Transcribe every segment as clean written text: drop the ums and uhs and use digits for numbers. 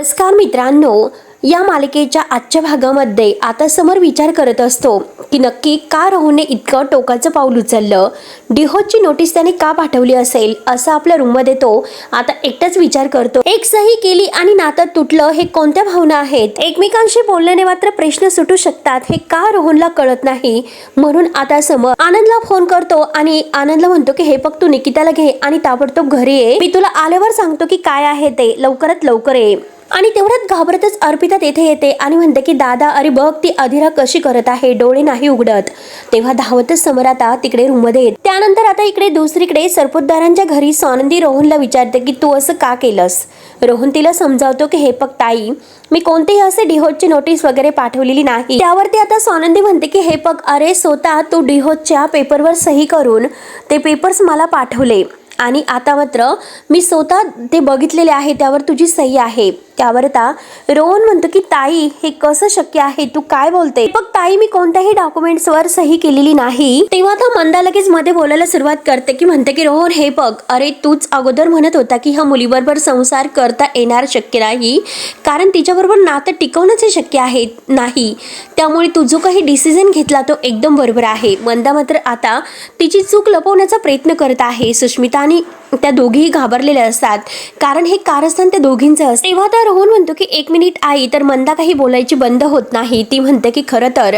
नमस्कार मित्रांनो, या मालिकेच्या आजच्या भागामध्ये आता समर विचार करत असतो की नक्की का रोहनने इतकं टोकाचं पाऊल उचललं, डिहोची नोटीस त्याने का पाठवली असेल असं आपल्या रूममध्ये तो आता एकटाच विचार करतो। एक सही केली आणि नातं तुटलं, हे कोणत्या भावना आहेत? एकमेकांशी बोलल्याने मात्र प्रश्न सुटू शकतात, हे का रोहनला कळत नाही। म्हणून आता समर आनंदला फोन करतो आणि आनंदला म्हणतो की हे बघ, तू निकिताला घे आणि ताबडतोब घरी ये, मी तुला आल्यावर सांगतो की काय आहे ते, लवकरात लवकर ये। आणि तेवढ्यात घाबरतच अर्पिता तेथे येते आणि म्हणते की दादा, अरे बघ ती अधिरा कशी करत आहे, डोळे नाही उघडत। तेव्हा धावतच समर आता तिकडे रूममध्ये येते। त्यानंतर आता इकडे दुसरीकडे सरपोतदारांच्या घरी स्वानंदी रोहनला विचारते की तू असं का केलंस। रोहन तिला समजावतो की हे बघ ताई, मी कोणतेही असे डिहोची नोटीस वगैरे पाठवलेली नाही। त्यावरती आता स्वानंदी म्हणते की हे बघ, अरे स्वतः तू डिहोच्या पेपरवर सही करून ते पेपर्स मला पाठवले आणि आता मात्र मी स्वतः ते बघितलेले आहे, त्यावर तुझी सही आहे। त्यावर आता रोहन म्हणतो की ताई, हे कसं शक्य आहे, तू काय बोलते? बघ ताई, मी कोणत्याही डॉक्युमेंट्सवर सही केलेली नाही। तेव्हा आता मंदा लगेच मध्ये बोलायला सुरुवात करते की म्हणते की रोहन, हे बघ, अरे तूच अगोदर म्हणत होता की ह्या मुलीबरोबर संसार करता येणार शक्य नाही, कारण तिच्याबरोबर नातं टिकवणंच शक्य आहे नाही। त्यामुळे तू जो काही डिसिजन घेतला तो एकदम बरोबर आहे। मंदा मात्र आता तिची चूक लपवण्याचा प्रयत्न करत आहे। सुष्मिता आणि त्या दोघीही घाबरलेल्या असतात, कारण हे कारस्थान त्या दोघींचं असतं। तेव्हा तर रोहन म्हणतो की एक मिनिट आई, तर मंदा काही बोलायची बंद होत नाही। ती म्हणते की खरं तर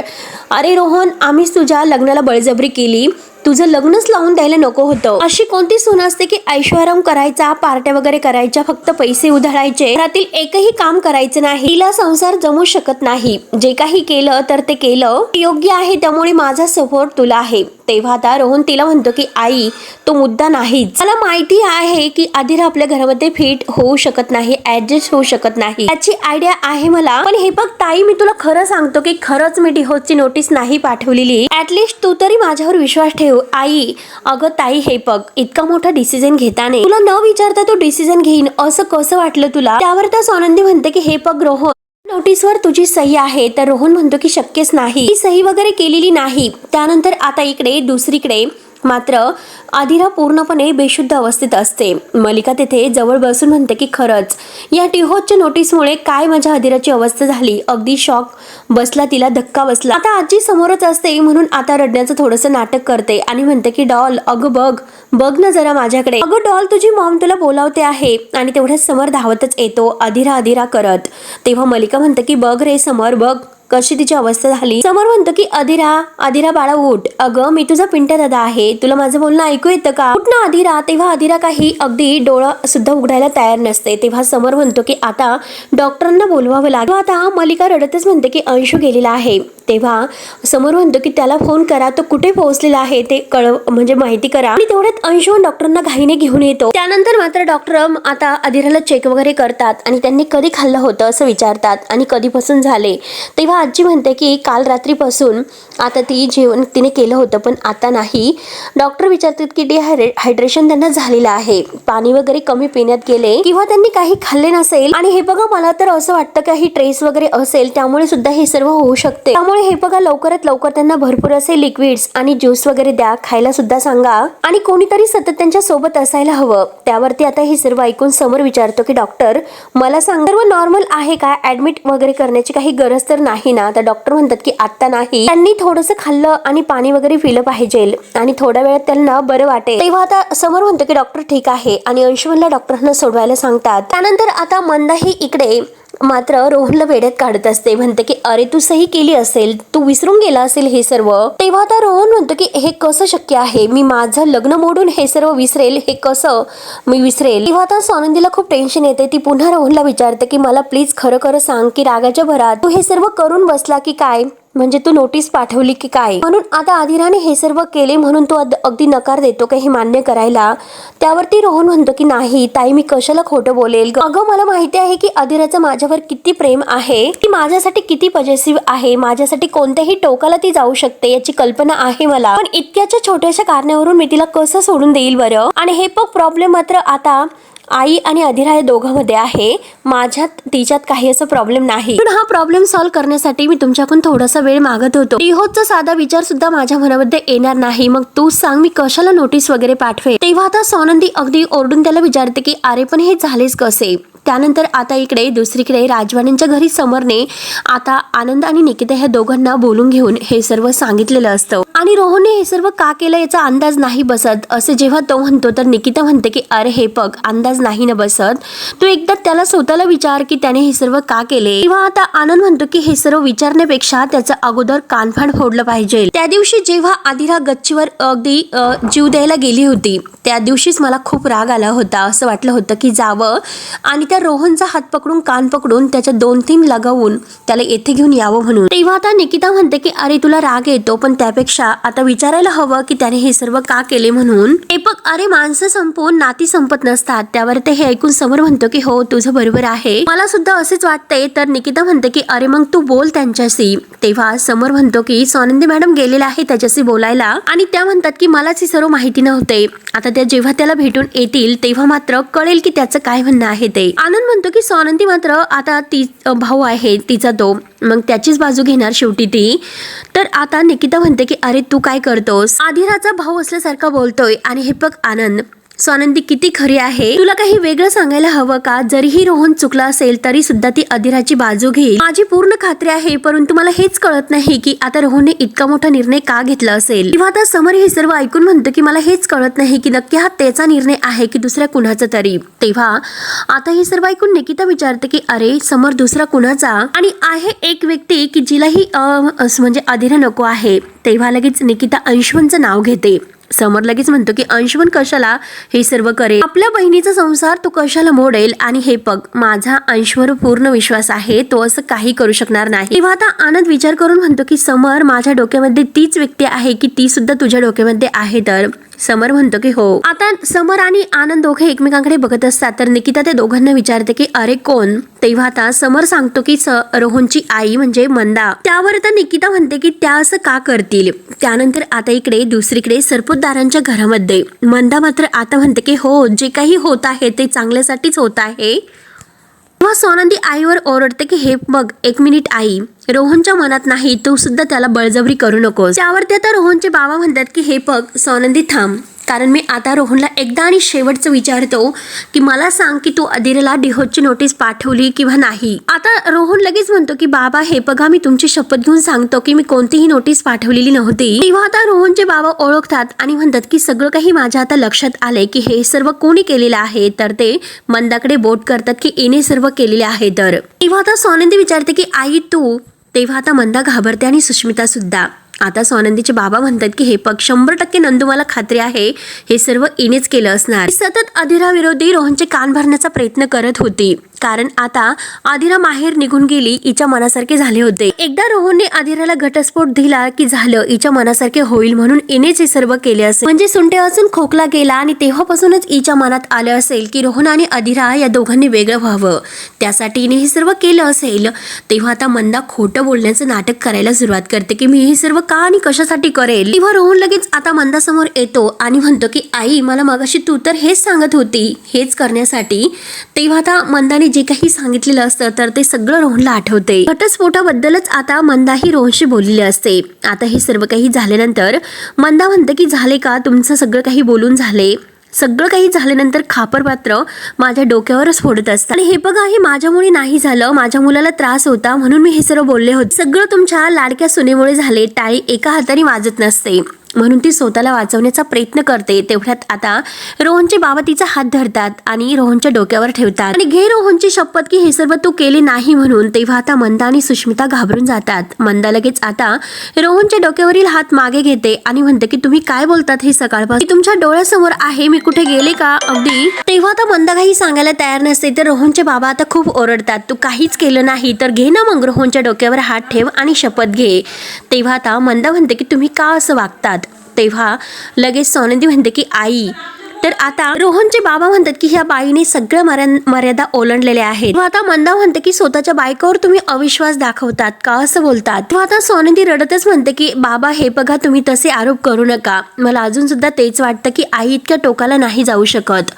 अरे रोहन, आम्हीच तुझ्या लग्नाला बळजबरी केली, तुझं लग्नच लावून द्यायला नको होतं। अशी कोणती सून असते की ऐशोआराम करायचा, पार्ट्या वगैरे करायच्या, फक्त पैसे उधळायचे, घरातील एकही काम करायचं नाही, तिला संसार जमू शकत नाही। जे काही केलं तर ते केलं योग्य आहे, त्यामुळे माझा सपोर्ट तुला आहे। तेव्हा आता रोहन तिला म्हणतो की आई, तो मुद्दा नाहीच, मला माहिती आहे की अधिरा आपल्या घरामध्ये फिट होऊ शकत नाही, ऍडजस्ट होऊ शकत नाही, याची आयडिया आहे मला। पण हे बघ ताई, मी तुला खरं सांगतो की खरंच मी डिहोची नोटीस नाही पाठवलेली। ऍटलिस्ट तू तरी माझ्यावर विश्वास ठेव आई। अगं ताई, हे बघ, इतका मोठा डिसिजन घेताना तुला न विचारता तो डिसिजन घेईन असं कसं वाटलं तुला? त्यावर त्या स्वानंदी म्हणते की हे बघ रोहन, नोटीसवर तुझी सही आहे। तर रोहन म्हणतो की शक्यच नाही, ही सही वगैरे केलेली नाही। त्यानंतर आता इकडे दुसरीकडे मात्र अधिरा पूर्णपणे बेशुद्ध अवस्थेत असते। मलिका तिथे जवळ बसून म्हणते की खरंच या डिहोच्या नोटीसमुळे काय माझ्या अधिराची अवस्था झाली, अगदी शॉक बसला, तिला धक्का बसला। आता आजी समोरच असते म्हणून आता रडण्याचं थोडंसं नाटक करते आणि म्हणते की डॉल, अगं बघ बघ ना जरा माझ्याकडे, अगं डॉल, तुझी मॉम तुला बोलावते आहे। आणि तेवढ्याच समर धावतच येतो अधिरा अधिरा करत। तेव्हा मलिका म्हणते की बघ रे समर, बघ कशी तिची अवस्था झाली। समर म्हणतो की अधिरा अधिरा बाळा उठ, अगं मी तुझा पिंट्या दादा आहे, तुला माझं बोलणं ऐकू येतं का, उठ ना अधिरा। तेव्हा अधिरा काही अगदी डोळा सुद्धा उघडायला तयार नसते। तेव्हा समर म्हणतो की आता डॉक्टरांना बोलवावं लागेल। आता मलिका रडतच म्हणते की अंशू गेलेला आहे। तेव्हा समर म्हणतो की त्याला फोन करा, तो कुठे पोहोचलेला आहे ते म्हणजे माहिती करा। आणि तेवढ्यात अंशू डॉक्टरांना घाईने घेऊन येतो। त्यानंतर मात्र डॉक्टर आता अधिराला चेक वगैरे करतात आणि त्यांनी कधी खाल्लं होतं असं विचारतात आणि कधीपासून झाले। तेव्हा आजी म्हणते की काल रात्रीपासून आता ती जेवण तिने केलं होतं, पण आता नाही। डॉक्टर विचारतात की डिहायड्रेशन त्यांना झालेलं आहे, पाणी वगैरे कमी पिण्यात गेले किंवा त्यांनी काही खाल्ले नसेल। आणि हे बघा, मला तर असं वाटतं काही ट्रेस वगैरे असेल, त्यामुळे सुद्धा हे सर्व होऊ शकते। त्यामुळे हे बघा, लवकरात लवकर त्यांना भरपूर असे लिक्विड्स आणि ज्यूस वगैरे द्या, खायला सुद्धा सांगा आणि कोणीतरी सतत त्यांच्या सोबत असायला हवं। त्यावरती आता हे सर्व ऐकून समोर विचारतो की डॉक्टर, मला सांग, सर्व नॉर्मल आहे का, ऍडमिट वगैरे करण्याची काही गरज तर नाही ना? तर डॉक्टर म्हणतात की आता नाही, त्यांनी थोडंसं खाल्लं आणि पाणी वगैरे पिलं पाहिजे आणि थोड्या वेळात त्यांना बरं वाटेल। तेव्हा आता समोर म्हणतो की डॉक्टर ठीक आहे आणि अंशुमनला डॉक्टरांना सोडवायला सांगतात। त्यानंतर आता मंदा ही इकडे मात्र रोहनला वेड्यात काढत असते, म्हणते की अरे तू सही केली असेल, तू विसरून गेला असेल हे सर्व। तेव्हा आता रोहन म्हणतो की हे कसं शक्य आहे, मी माझं लग्न मोडून हे सर्व विसरेल, हे कसं मी विसरेल? तेव्हा आता स्वानंदीला खूप टेन्शन येते। ती पुन्हा रोहनला विचारते की मला प्लीज खरं खरं सांग की रागाच्या भरात तू हे सर्व करून बसला की काय, म्हणजे तू नोटीस पाठवली की काय? म्हणून आता अधिराने हे सर्व केले म्हणून तू अगदी नकार देतो का हे मान्य करायला? त्यावरती रोहन म्हणतो की नाही ताई, मी कशाला खोटं बोलेल? अगं मला माहिती आहे की अधिराचं माझ्यावर किती प्रेम आहे, ती माझ्यासाठी किती पॉझिटिव्ह आहे, माझ्यासाठी कोणत्याही टोकाला ती जाऊ शकते याची कल्पना आहे मला। पण इतक्याच्या छोट्याशा कारणावरून मी तिला कसं सोडून देईल बरं? आणि हे बघ, प्रॉब्लेम मात्र आता आई आणि अधिरा या दोघांमध्ये आहे, माझ्यात तिच्यात काही असं प्रॉब्लेम नाही। पण हा प्रॉब्लेम सॉल्व्ह करण्यासाठी मी तुमच्याकडून थोडासा वेळ मागत होतो। डिहोचा साधा विचार सुद्धा माझ्या मनामध्ये येणार नाही, मग तू सांग मी कशाला नोटीस वगैरे पाठवे? तेव्हा आता स्वानंदी अगदी ओरडून त्याला विचारते की अरे पण हे झालेच कसे? त्यानंतर आता इकडे दुसरीकडे राजवाड्यांच्या घरी समरने आता आनंद आणि निकिता ह्या दोघांना बोलून घेऊन हे सर्व सांगितलेलं असतं आणि रोहनने हे सर्व का केलं याचा अंदाज नाही बसत असं जेव्हा तो म्हणतो तर निकिता म्हणते की अरे हे बघ अंदाज नाही ना बसत, तू एकदा त्याला स्वतःला विचार की त्याने हे सर्व का केले. तेव्हा आता आनंद म्हणतो की हे सर्व विचारण्यापेक्षा त्याचं अगोदर कानफाड फोडलं पाहिजे. त्या दिवशी जेव्हा आदिरा गच्चीवर अगदी जीव द्यायला गेली होती त्या दिवशीच मला खूप राग आला होता. असं वाटलं होतं की जावं आणि त्या रोहनचा हात पकडून कान पकडून त्याच्या 2-3 लगावून त्याला येथे घेऊन यावं म्हणून. तेव्हा आता निकिता म्हणते की अरे तुला राग येतो पण त्यापेक्षा आता विचारायला हवं की त्याने हे सर्व का केले म्हणून. ते बघ अरे माणसं संपवून नाती संपत नसतात. त्यावर ते हे ऐकून समर म्हणतो की हो तुझं बरोबर आहे, मला सुद्धा असेच वाटतंय. तर निकिता म्हणते की अरे मग तू बोल त्यांच्याशी. तेव्हा समर म्हणतो की स्वानंदी मॅडम गेलेला आहे त्याच्याशी बोलायला आणि त्या म्हणतात की मलाच ही सर्व माहिती नव्हते. आता त्या जेव्हा त्याला भेटून येतील तेव्हा मात्र कळेल की त्याचं काय म्हणणं आहे ते. आनंद म्हणतो की स्वानंदी मात्र आता ती भाऊ आहे तिचा तो मग त्याचीच बाजू घेणार शेवटी ती. तर आता निकिता म्हणते की अरे तू काय करतोस, आदिराचा भाऊ असल्यासारखा बोलतोय आणि हे बघ आनंद स्वानंदी किती खरी आहे, तुला काही वेगळं सांगायला हवं का. जरीही रोहन चुकला असेल तरी सुद्धा ती आदिराची बाजू घेईल माझी पूर्ण खात्री आहे. परंतु मला हेच कळत नाही की आता रोहनने इतका मोठा निर्णय का घेतला असेल. किंवा आता समर हे सर्व ऐकून म्हणतो की मला हेच कळत नाही की नक्की हा त्याचा निर्णय आहे की दुसऱ्या कुणाचा तरी. तेव्हा आता हे सर्व ऐकून निकिता विचारते की अरे समर दुसरा कुणाचा, आणि आहे एक व्यक्ती की जिलाही म्हणजे आदिरा नको आहे. तेव्हा लगेच निकिता अंशुमनचं नाव घेते. समर लगेच म्हणतो की अंशुमन कशाला हे सर्व करेल, आपल्या बहिणीचा संसार तो कशाला मोडेल. आणि हे बघ माझा अंशवर पूर्ण विश्वास आहे, तो असं काही करू शकणार नाही. तेव्हा आता आनंद विचार करून म्हणतो की समर माझ्या डोक्यामध्ये तीच व्यक्ती आहे की ती सुद्धा तुझ्या डोक्यामध्ये आहे. तर समर म्हणतो की हो. आता समर आणि आनंद दोघे एकमेकांकडे बघत असतात तर निकिता त्या दोघांना विचारते की अरे कोण. तेव्हा आता समर सांगतो की रोहनची आई म्हणजे मंदा. त्यावर आता निकिता म्हणते की त्या असं का करतील. त्यानंतर आता इकडे दुसरीकडे सरपोतदारांच्या घरामध्ये मंदा मात्र आता म्हणते की हो जे काही होत आहे ते चांगल्यासाठीच होत आहे. तेव्हा स्वानंदी आईवर ओरडते की हे बघ 1 मिनिट आई, रोहनच्या मनात नाही तू सुद्धा त्याला बळजबरी करू नकोस. त्यावरती आता रोहनचे बाबा म्हणतात की हे बघ स्वानंदी थांब, कारण मी आता रोहनला एकदा आणि शेवटचं विचारतो की मला सांग की तू आदिराला डिहोची नोटीस पाठवली किंवा नाही. आता रोहन लगेच म्हणतो की बाबा हे बघा मी तुमची शपथ घेऊन सांगतो की मी कोणतीही नोटीस पाठवलेली नव्हती. तेव्हा आता रोहनचे बाबा ओळखतात आणि म्हणतात की सगळं काही माझ्या आता लक्षात आले की हे सर्व कोणी केलेलं आहे. तर ते मंदाकडे बोट करतात की इने सर्व केलेले आहे. तर तेव्हा आता स्वानंदी विचारते की आई तू. तेव्हा आता मंदा घाबरते आणि सुष्मिता सुद्धा. आता स्वानंदीचे बाबा म्हणतात की हे पग 100% नंदू मला खात्री आहे हे सर्व इनेच केलं असणार. सतत आदिरा विरोधी रोहनचे कान भरण्याचा प्रयत्न करत होती कारण आता आदिरा माहेर निघून गेली हिच्या मनासारखे झाले होते. एकदा रोहनने आदिराला घटस्फोट दिला की झालं हिच्या मनासारखे होईल म्हणून इनेच हे सर्व केले असेल. म्हणजे सुंटे असून खोकला गेला आणि तेव्हापासूनच हिच्या मनात आलं असेल की रोहन आणि आदिरा या दोघांनी वेगळं व्हावं, त्यासाठी हिने हे सर्व केलं असेल. तेव्हा आता मंदा खोटं बोलण्याचं नाटक करायला सुरुवात करते की मी हे सर्व का आणि कशासाठी करेल. तेव्हा रोहन लगेच आता मंदा समोर येतो आणि म्हणतो की आई मला मगाशी तू तर हेच सांगत होती हेच करण्यासाठी. तेव्हा आता मंदाने जे काही सांगितलेलं असतं तर ते सगळं रोहनला आठवते. घटस्फोटाबद्दलच आता मंदाही रोहनशी बोललेली असते. आता हे सर्व काही झाल्यानंतर मंदा म्हणते की झाले का तुमचं सगळं काही बोलून झाले. सगळं काही झाल्यानंतर खापर पात्र माझ्या डोक्यावरच फोडत असतात. आणि हे बघा हे माझ्यामुळे नाही झालं, माझ्या मुलाला त्रास होता म्हणून मी हे सर्व बोलले होते. सगळं तुमच्या लाडक्या सुनेमुळे झाले. टाळी एका हाताने वाजत नसते म्हणून ती स्वतःला वाचवण्याचा प्रयत्न करते. तेवढ्यात आता रोहनचे बाबा तिचा हात धरतात आणि रोहनच्या डोक्यावर ठेवतात आणि घे रोहनची शपथ की हे सर्व तू केले नाही म्हणून. तेव्हा आता मंदा आणि सुष्मिता घाबरून जातात. मंदा लगेच आता रोहनच्या डोक्यावरील हात मागे घेते आणि म्हणते की तुम्ही काय बोलतात हे सकाळपासून तुमच्या डोळ्यासमोर आहे, मी कुठे गेले का अगदी. तेव्हा आता मंदा काही सांगायला तयार नसते तर रोहनचे बाबा आता खूप ओरडतात तू काहीच केलं नाही तर घे ना मग रोहनच्या डोक्यावर हात ठेव आणि शपथ घे. तेव्हा आता मंदा म्हणते की तुम्ही का असं वागतात. तेव्हा लगेच स्वानंदी म्हणते की आई. तर आता रोहनचे बाबा म्हणतात की ह्या बाईने सगळ्या मर्यादा ओलांडलेल्या आहेत. आता मंदा म्हणते की स्वतःच्या बायकोवर तुम्ही अविश्वास दाखवतात का असं बोलतात. आता स्वानंदी रडतच म्हणते की बाबा हे बघा तुम्ही तसे आरोप करू नका, मला अजून सुद्धा तेच वाटतं की आई इतक्या टोकाला नाही जाऊ शकत.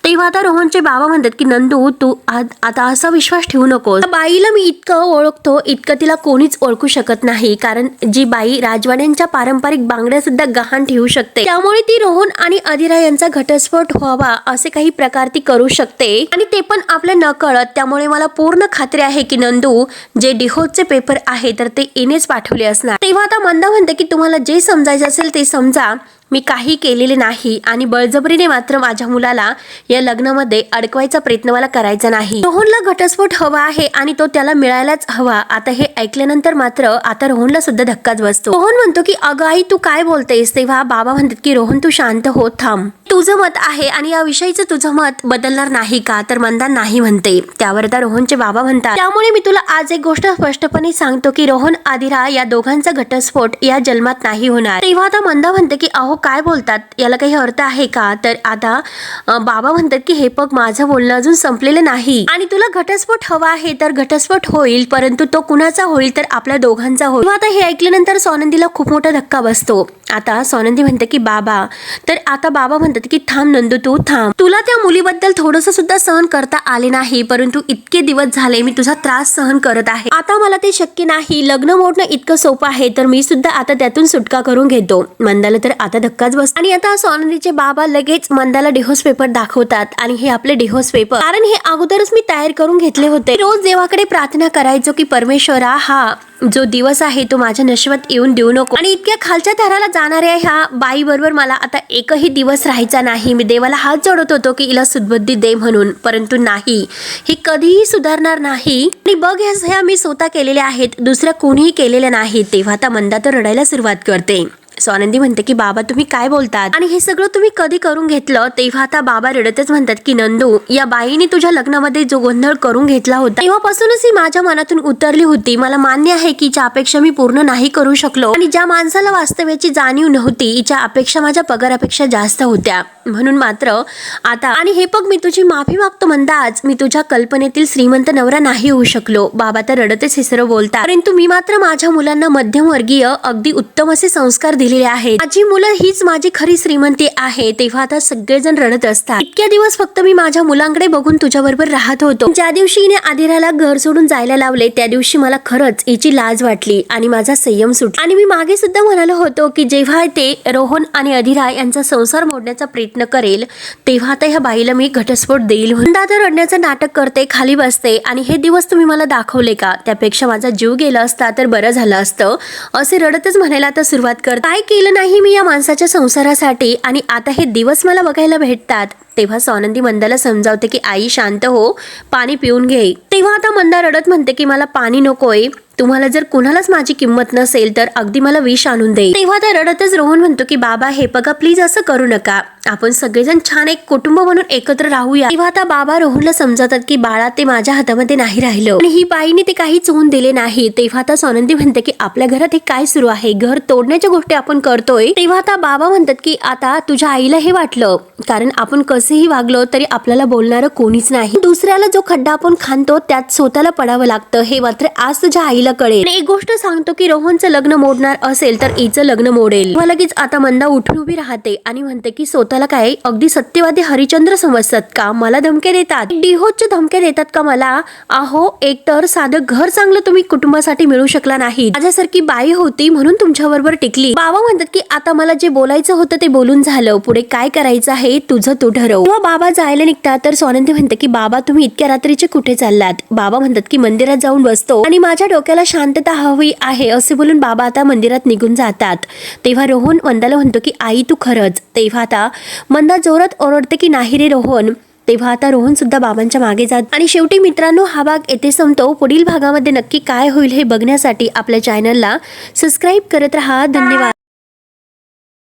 तेव्हा आता रोहनचे बाबा म्हणतात की नंदू तू आता असा विश्वास ठेवू नको, बाईला मी इतकं ओळखतो इतकं तिला कोणीच ओळखू शकत नाही, कारण जी बाई राजवाड्यांच्या पारंपरिक बांगड्या सुद्धा गहाण ठेवू शकते त्यामुळे ती रोहन आणि आदिरा यांचा घटस्फोट व्हावा असे काही प्रकार ती करू शकते आणि ते पण आपल्या नकळत. त्यामुळे मला पूर्ण खात्री आहे की नंदू जे डिहोचे पेपर आहे तर ते इनेच पाठवले असणार. तेव्हा आता मंदा म्हणते की तुम्हाला जे समजायचं असेल ते समजा, मी काही केलेले नाही आणि बळजबरीने मात्र माझ्या मुलाला या लग्नामध्ये अडकवायचा प्रयत्न मला करायचा नाही. रोहनला घटस्फोट हवा आहे आणि तो त्याला मिळायलाच हवा. आता हे ऐकल्यानंतर मात्र आता रोहनला सुद्धा धक्काच बसतो. रोहन म्हणतो की अगं आई तू काय बोलतेस. तेव्हा बाबा म्हणतात की रोहन तू शांत हो, थांब, तुझं मत आहे आणि या विषयीचं तुझं मत बदलणार नाही का. तर मंदा नाही म्हणते. त्यावर आता रोहनचे बाबा म्हणतात त्यामुळे मी तुला आज एक गोष्ट स्पष्टपणे सांगतो की रोहन आदिरा या दोघांचा घटस्फोट या जन्मात नाही होणार. तेव्हा आता मंदा म्हणते की अहो काय बोलतात, याला काही अर्थ आहे का. तर आता बाबा म्हणतात की हे बघ माझं बोलणं अजून संपलेलं नाही आणि तुला घटस्फोट हवा आहे तर घटस्फोट होईल, परंतु तो कुणाचा होईल तर आपल्या दोघांचा होईल. आता हे ऐकल्यानंतर सोनंदीला खूप मोठा धक्का बसतो. आता सोनंदी म्हणते की बाबा, तर आता बाबा म्हणतात की थांब नंदू तू थांब, तुला त्या मुलीबद्दल थोडंसं सुद्धा सहन करता आले नाही, परंतु इतके दिवस झाले मी तुझा त्रास सहन करत आहे. आता मला ते शक्य नाही, लग्न मोडणं इतकं सोपं आहे तर मी सुद्धा आता त्यातून सुटका करून घेतो. मंदाला तर आता धक्काच बस आणि आता सोनंदीचे बाबा लगेच मंदाला डिव्होर्स पेपर दाखवतात आणि हे आपले डिव्होर्स पेपर, कारण हे अगोदरच मी तयार करून घेतले होते. रोज देवाकडे प्रार्थना करायचो की परमेश्वरा हा जो दिवस आहे तो माझ्या नशिबात येऊन देऊ नको आणि इतक्या खालच्या थराला जाणाऱ्या ह्या बाई बरोबर मला आता एकही दिवस राहायचा नाही. मी देवाला हात जोडत होतो की हिला सुदबुद्धी दे म्हणून, परंतु नाही, ही कधीही सुधारणार नाही आणि बघ ह्या मी स्वतः केलेल्या आहेत, दुसऱ्या कोणीही केलेल्या नाही. तेव्हा आता मंदा तर रडायला सुरुवात करते. सोनंदी म्हणते की बाबा तुम्ही काय बोलतात आणि हे सगळं तुम्ही कधी करून घेतलं. तेव्हा आता बाबा रडतच म्हणतात की नंदू, या बाईने तुझ्या लग्नामध्ये जो गोंधळ करून घेतला होता तेव्हापासूनच ही माझ्या मनातून उतरली होती. मला मान्य आहे की हिच्या अपेक्षा मी पूर्ण नाही करू शकलो आणि ज्या माणसाला वास्तव्याची जाणीव नव्हती हिच्या अपेक्षा माझ्या पगारापेक्षा जास्त होत्या, म्हणून मात्र आता आणि हे बघ मी तुझी माफी मागतो मंदा, आज मी तुझ्या कल्पनेतील श्रीमंत नवरा नाही होऊ शकलो. बाबा तर रडतच हे सर्व बोलतात, परंतु मी मात्र माझ्या मुलांना मध्यमवर्गीय अगदी उत्तम असे संस्कार दिलेले आहेत. माझी मुलं हीच माझी खरी श्रीमंती आहे. तेव्हा आता सगळेजण रडत असतात. इतक्या दिवस फक्त मी माझ्या मुलांकडे बघून तुझ्या बरोबर राहत होतो. ज्या दिवशी हिने आदिराला घर सोडून जायला लावले त्या दिवशी मला खरंच हिची लाज वाटली आणि माझा संयम सुटला आणि मी मागे सुद्धा म्हणालो होतो की जेव्हा ते रोहन आणि अधिरा यांचा संसार मोडण्याचा प्रयत्न करेल तेव्हा आता ह्या बाईला मी घटस्फोट देईल. म्हणून आता रडण्याचं नाटक करते, खाली बसते आणि हे दिवस तुम्ही मला दाखवले का, त्यापेक्षा माझा जीव गेला असता तर बरं झालं असतं असे रडतच म्हणायला आता सुरुवात करते. काय केलं नाही मी या माणसाच्या संसारासाठी आणि आता हे दिवस मला बघायला भेटतात. तेव्हा सोनंदी मंदाला समजावते की आई शांत हो, पाणी पिऊन घे. तेव्हा आता मंदा रडत म्हणते की मला पाणी नकोय, तुम्हाला जर कुणालाच माझी किंमत नसेल तर अगदी मला विष आणून दे. तेव्हा त्या रडतच रोहन म्हणतो की बाबा हे बघा प्लीज असं करू नका, आपण सगळेजण छान एक कुटुंब म्हणून एकत्र राहूया. तेव्हा आता बाबा रोहनला समजावतात की बाळा ते माझ्या हातामध्ये नाही राहिलं आणि ही बाईने ते काहीच होऊन दिले नाही. तेव्हा आता सोनंदी म्हणते की आपल्या घरात हे काय सुरू आहे, घर तोडण्याच्या गोष्टी आपण करतोय. तेव्हा आता बाबा म्हणतात की आता तुझ्या आईला हे वाटलं, कारण आपण कसेही वागलो तरी आपल्याला बोलणारं कोणीच नाही, दुसऱ्याला जो खड्डा आपण खांदतो त्यात स्वतःला पडावं लागतं, हे मात्र आज तुझ्या आईला कळेल. एक गोष्ट सांगतो की रोहनचं लग्न मोडणार असेल तर हिचं लग्न मोडेल. मला लगेच आता मंदा उठून उभी राहते आणि म्हणते की स्वतःला काय अगदी सत्यवादी हरिश्चंद्र समजतात का, मला धमक्या देतात, डिहोच्या धमक्या देतात का मला. अहो एकतर साधं घर चांगलं तुम्ही कुटुंबासाठी मिळू शकला नाही, माझ्यासारखी बाई होती म्हणून तुमच्या बरोबर टिकली. बाबा म्हणतात की आता मला जे बोलायचं होतं ते बोलून झालं, पुढे काय करायचं आहे तुझं तू ठरव. तेव्हा बाबा जायला निघतात तर सोनंदी म्हणते की बाबा तुम्ही इतक्या रात्रीचे कुठे चाललात. बाबा म्हणतात की मंदिरात जाऊन बसतो आणि माझ्या डोक्याला शांतता हवी आहे असे बोलून बाबा आता मंदिरात निघून जातात. तेव्हा रोहन मंदाला म्हणतो की आई तू खरंच. तेव्हा आता मंदा जोरात ओरडते की नाही रे रोहन. तेव्हा आता रोहन सुद्धा बाबांच्या मागे जात आणि शेवटी मित्रांनो हा भाग येथे संपतो. पुढील भागामध्ये नक्की काय होईल हे बघण्यासाठी आपल्या चॅनलला सबस्क्राईब करत राहा. धन्यवाद.